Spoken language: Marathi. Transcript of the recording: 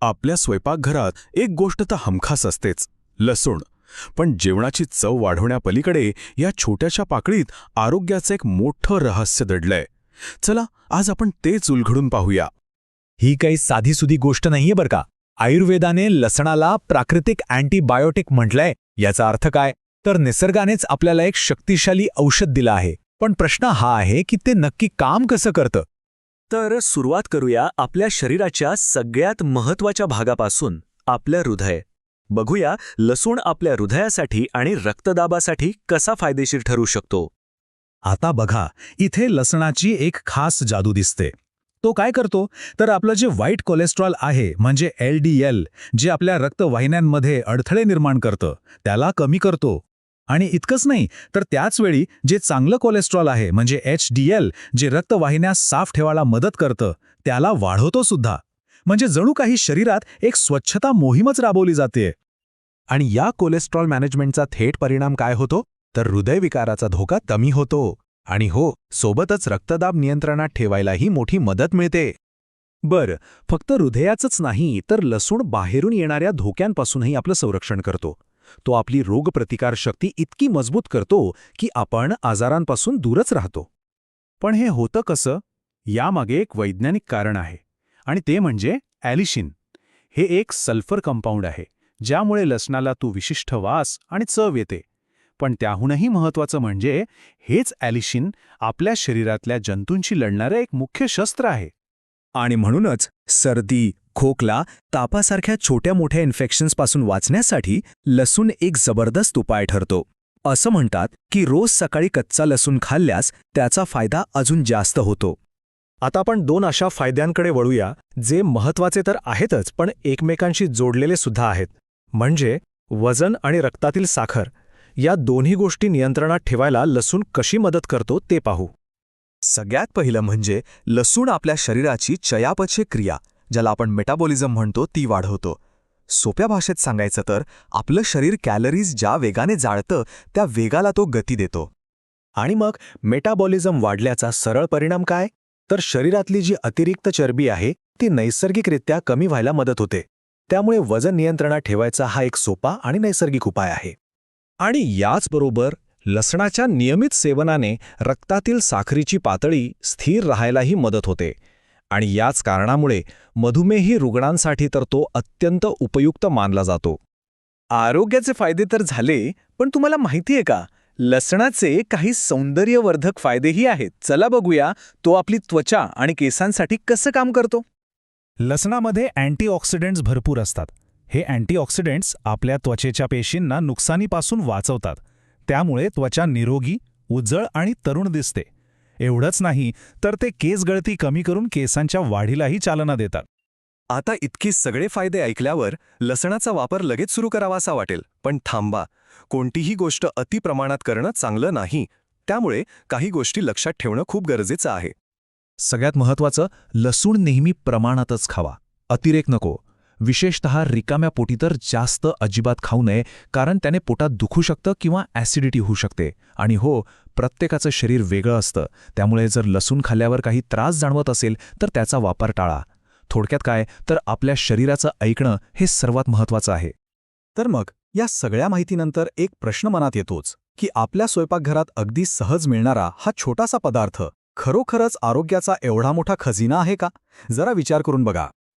आपल्या स्वयंपाकघरात एक गोष्ट तर हमखास असतेच, लसूण. पण जेवणाची चव वाढवण्यापलीकडे या छोट्याशा पाकळीत आरोग्याचं एक मोठं रहस्य दडलंय. चला आज आपण तेच उलगडून पाहूया. ही काही साधीसुधी गोष्ट नाहीये बरं का. आयुर्वेदाने लसणाला प्राकृतिक अँटीबायोटिक म्हटलंय. याचा अर्थ काय? तर निसर्गानेच आपल्याला एक शक्तिशाली औषध दिलं आहे. पण प्रश्न हा आहे की ते नक्की काम कसं करतं. तर सुरुवात करूया आपल्या शरीराच्या सगळ्यात महत्त्वाच्या भागापासून, आपलं हृदय. बघूया लसूण आपल्या हृदयासाठी आणि रक्तदाबासाठी कसा फायदेशीर ठरू शकतो. आता बघा, इथे लसणाची एक खास जादू दिसते. तो काय करतो तर आपलं जे वाईट कोलेस्ट्रॉल आहे म्हणजे LDL, जे आपल्या रक्तवाहिन्यांमध्ये अडथळे निर्माण करतं, त्याला कमी करतो. आणि इतकंच नाही तर त्याचवेळी जे चांगलं कोलेस्ट्रॉल आहे म्हणजे HDL, जे रक्तवाहिन्या साफ ठेवायला मदत करतं, त्याला वाढवतो सुद्धा. म्हणजे जणू काही शरीरात एक स्वच्छता मोहीमच राबवली जाते. आणि या कोलेस्ट्रॉल मॅनेजमेंटचा थेट परिणाम काय होतो तर हृदयविकाराचा धोका कमी होतो. आणि हो, सोबतच रक्तदाब नियंत्रणात ठेवायलाही मोठी मदत मिळते. बरं, फक्त हृदयाचंच नाही तर लसूण बाहेरून येणाऱ्या धोक्यांपासूनही आपलं संरक्षण करतो. तो आपली रोगप्रतिकारशक्ती इतकी मजबूत करतो की आपण आजारांपासून दूरच राहतो. पण हे होतं कसं? यामागे एक वैज्ञानिक कारण आहे, आणि ते म्हणजे ॲलिशिन. हे एक सल्फर कंपाऊंड आहे, ज्यामुळे लसणाला तो विशिष्ट वास आणि चव येते. पण त्याहूनही महत्त्वाचं म्हणजे हेच ॲलिशिन आपल्या शरीरातल्या जंतूंशी लढणारं एक मुख्य शस्त्र आहे. आणि म्हणूनच सर्दी, खोकला, तापासारख्या छोट्या मोठ्या इन्फेक्शन्सपासून वाचण्यासाठी लसूण एक जबरदस्त उपाय ठरतो. असं म्हणतात की रोज सकाळी कच्चा लसूण खाल्ल्यास त्याचा फायदा अजून जास्त होतो. आता आपण दोन अशा फायद्यांकडे वळूया जे महत्त्वाचे तर आहेतच पण एकमेकांशी जोडलेले सुद्धा आहेत. म्हणजे वजन आणि रक्तातील साखर, या दोन्ही गोष्टी नियंत्रणात ठेवायला लसूण कशी मदत करतो ते पाहू. सगळ्यात पहिलं म्हणजे लसूण आपल्या शरीराची चयापचय क्रिया, ज्याला आपण मेटाबॉलिझम म्हणतो, ती वाढवतो. सोप्या भाषेत सांगायचं तर आपलं शरीर कॅलरीज ज्या वेगाने जाळतं त्या वेगाला तो गती देतो. आणि मग मेटाबॉलिझम वाढल्याचा सरळ परिणाम काय? तर शरीरातली जी अतिरिक्त चरबी आहे ती नैसर्गिकरित्या कमी व्हायला मदत होते. त्यामुळे वजन नियंत्रणात ठेवायचा हा एक सोपा आणि नैसर्गिक उपाय आहे. आणि याचबरोबर लसणाच्या नियमित सेवनाने रक्तातील साखरेची पातळी स्थिर राहायलाही मदत होते. आणि याच कारणामुळे मधुमेही रुग्णांसाठी तर तो अत्यंत उपयुक्त मानला जातो. आरोग्याचे फायदे तर झाले, पण तुम्हाला माहिती आहे का, लसणाचे काही सौंदर्यवर्धक फायदेही आहेत. चला बघूया तो आपली त्वचा आणि केसांसाठी कसं काम करतो. लसणामध्ये अँटीऑक्सिडंट्स भरपूर असतात. हे अँटीऑक्सिडंट्स आपल्या त्वचेच्या पेशींना नुकसानीपासून वाचवतात. त्यामुळे त्वचा निरोगी, उज्जळ आणि तरुण दिसते. एवढंच नाही तर ते केस गळती कमी करून केसांच्या वाढीलाही चालना देतात. आता इतकी सगळे फायदे ऐकल्यावर लसणाचा वापर लगेच सुरू करावासा वाटेल. पण थांबा, कोणतीही गोष्ट अतिप्रमाणात करणं चांगलं नाही. त्यामुळे काही गोष्टी लक्षात ठेवणं खूप गरजेचं आहे. सगळ्यात महत्त्वाचं, लसूण नेहमी प्रमाणातच खावा, अतिरेक नको. विशेषतः रिकाम्या पोटी तर जास्त अजिबात खाऊ नये, कारण त्याने पोटात दुखू शकतं किंवा ॲसिडिटी होऊ शकते. आणि हो, प्रत्येकाचं शरीर वेगळं असतं, त्यामुळे जर लसूण खाल्ल्यावर काही त्रास जाणवत असेल तर त्याचा वापर टाळा. थोडक्यात काय तर आपल्या शरीराचं ऐकणं हे सर्वात महत्त्वाचं आहे. तर मग या सगळ्या माहितीनंतर एक प्रश्न मनात येतोच की आपल्या स्वयंपाकघरात अगदी सहज मिळणारा हा छोटासा पदार्थ खरोखरच आरोग्याचा एवढा मोठा खजिना आहे का? जरा विचार करून बघा.